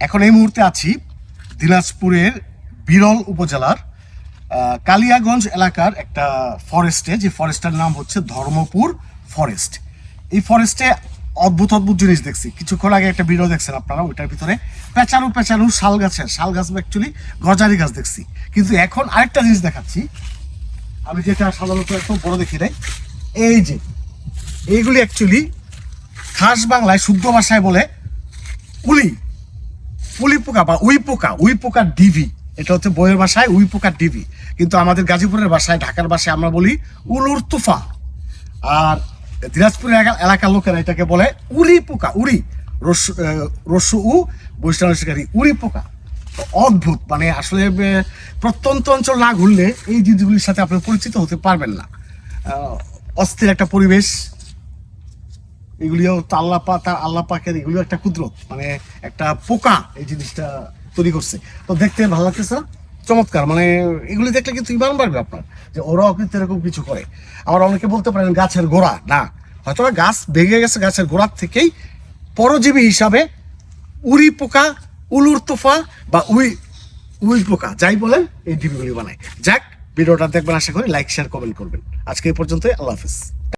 এখন এই মুহূর্তে আছি দিনাজপুরের বিরল উপজেলার কালিয়াগঞ্জ এলাকার একটা ফরেস্টে, যে ফরেস্টটার নাম হচ্ছে ধর্মপুর ফরেস্ট। এই ফরেস্টে অদ্ভুত অদ্ভুত জিনিস দেখছি। কিছুক্ষণ আগে একটা ভিডিও দেখছেন আপনারা, ওইটার ভিতরে পেঁচানো পেঁচানো শাল গাছ অ্যাকচুয়ালি গজারি গাছ দেখছি। কিন্তু এখন আরেকটা জিনিস দেখাচ্ছি আমি, যেটা সাধারণত একটু বড় দেখি নাই। এই যে এইগুলি অ্যাকচুয়ালি খাস বাংলায় শুদ্ধ ভাষায় বলে পুলি পোকা বা উই পোকার ডিভি। এটা হচ্ছে বইয়ের ভাষায় উই পোকার ডিভি, কিন্তু আমাদের গাজীপুরের ভাষায়, ঢাকার ভাষায় আমরা বলি উলুর তুফা। আর দিনাজপুরের এলাকার লোকেরা এটাকে বলে উড়ি পোকা। উড়ি রস্যু উ বৈষ্ণব শিকারী উড়ি পোকা। তো অদ্ভুত, মানে আসলে প্রত্যন্ত অঞ্চল না ঘুরলে এই জিনিসগুলির সাথে আপনি পরিচিত হতে পারবেন না। অস্থির একটা পরিবেশ। এগুলিও তো আল্লাহ পাকের এগুলিও একটা কুদরত, মানে একটা পোকা এই জিনিসটা তৈরি করছে। তো দেখতে ভালো লাগতেছে না? চমৎকার। মানে এগুলি দেখলে কিন্তু ইমান বাড়বে আপনার, যে ওরাও কিন্তু এরকম কিছু করে। আবার অনেকে বলতে পারেন গাছের গোড়া, না, হয়তো গাছ ভেঙে গেছে, গাছের গোড়ার থেকেই পরজীবী হিসাবে উড়ি পোকা, উলুর তোফা বা উই পোকা যাই বলেন এই ডিবিগুলি বানায়। যাক, ভিডিওটা দেখবেন, আশা করি লাইক শেয়ার কমেন্ট করবেন। আজকে এই পর্যন্তই, আল্লাহ হাফিজ।